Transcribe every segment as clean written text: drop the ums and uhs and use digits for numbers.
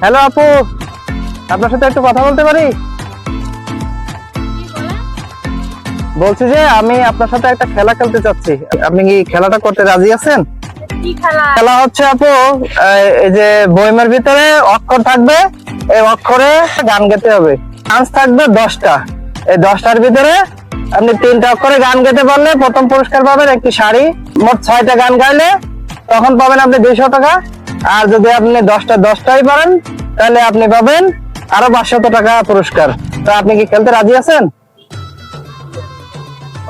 Hello আপু, আপনার সাথে একটু কথা বলতে পারি? বলছি যে আমি আপনার সাথে একটা খেলা খেলতে চাচ্ছি, আপনি কি খেলাটা করতে রাজি আছেন? খেলা হচ্ছে আপু, এই যে বইমের ভিতরে অক্ষর থাকবে, এই অক্ষরে গান গাইতে হবে। চান্স থাকবে 10টা, এই 10টার ভিতরে আপনি 3টা অক্ষরে গান গাইতে পারলে প্রথম পুরস্কার পাবেন একটি শাড়ি। মোট 6টা গান গাইলে তখন পাবেন আপনি 200 টাকা। আর যদি আপনি 10টাই পারেন তাহলে আপনি পাবেন আরো 500 টাকা পুরস্কার। তো আপনি কি খেলতে রাজি আছেন?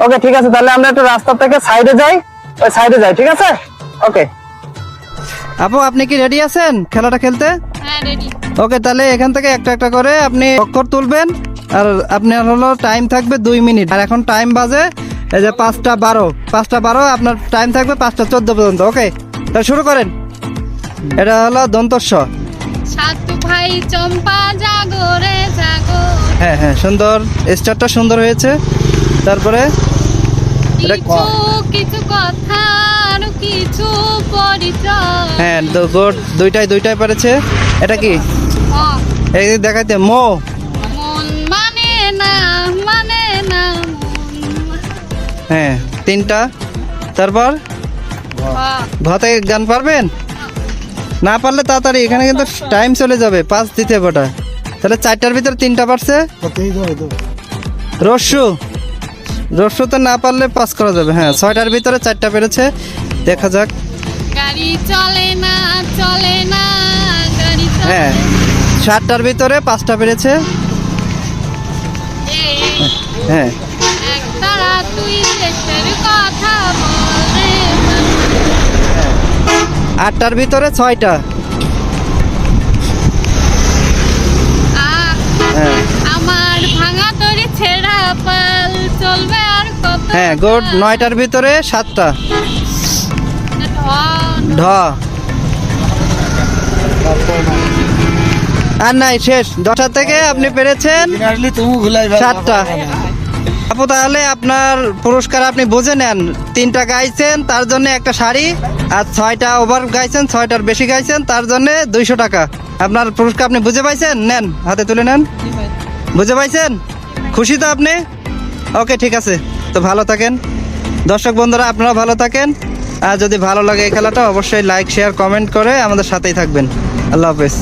ওকে, ঠিক আছে, তাহলে আমরা একটু রাস্তা থেকে সাইডে যাই, ওই সাইডে যাই, ঠিক আছে? ওকে আপু, আপনি কি রেডি আছেন খেলাটা খেলতে? হ্যাঁ, রেডি। ওকে, তাহলে এখান থেকে একটা একটা করে আপনি অক্ষর তুলবেন। আর আপনার হলো টাইম থাকবে 2 মিনিট। আর এখন টাইম বাজে এই যে 5টা 12 আপনার টাইম থাকবে 5টা 14 পর্যন্ত। ওকে, তাহলে শুরু করেন। এটা হলো দন্তস্ব। সাতু ভাই চম্পা জাগো রে জাগো। হ্যাঁ হ্যাঁ, সুন্দর, স্টারটা সুন্দর হয়েছে। তারপরে এটা কিছু কিছু কথা আর কিছু পরিচয়। হ্যাঁ, গুড, দুইটাই পেরেছে। এটা কি? এই যে দেখাইতে মো। মন মানে না মন। হ্যাঁ, 3টা। তারপর ভাতে গান পারবেন? না পারলে তাড়াতাড়ি, এখানে কিন্তু টাইম চলে যাবে, 5 দিতে হবে ওটা। তাহলে 4টার ভিতরে 3টা পারছে। রস্যু তো না পারলে পাস করা যাবে। হ্যাঁ, 6টার ভিতরে 4টা পেরেছে। দেখা যাক। গাড়ি চলে না গাড়ি চলে। হ্যাঁ, 7টার ভিতরে 5টা পেরেছে। হ্যাঁ, একতারা তুই দেশের কথা বলে। 8টার ভিতরে 6টা। হ্যাঁ আমার ভাঙা তরি ছেঁড়া পাল চলবে আর কত। হ্যাঁ, গুড, 9টার ভিতরে 7টা। ঢ। আর নাই, শেষ। 10টা থেকে আপনি পেরেছেন 7টা। আপু, তাহলে আপনার পুরস্কার আপনি বুঝে নেন। 3টা গাইছেন তার জন্য একটা শাড়ি, আর 6টা ওভার গাইছেন, 6টার বেশি গাইছেন তার জন্য 200 টাকা। আপনার পুরস্কার আপনি বুঝে পাইছেন? নেন, হাতে তুলে নেন। বুঝে পাইছেন? খুশি তো আপনি? ওকে, ঠিক আছে, তো ভালো থাকেন। দর্শক বন্ধুরা, আপনারা ভালো থাকেন। আর যদি ভালো লাগে এই খেলাটা, অবশ্যই লাইক, শেয়ার, কমেন্ট করে আমাদের সাথেই থাকবেন। আল্লাহ হাফেজ।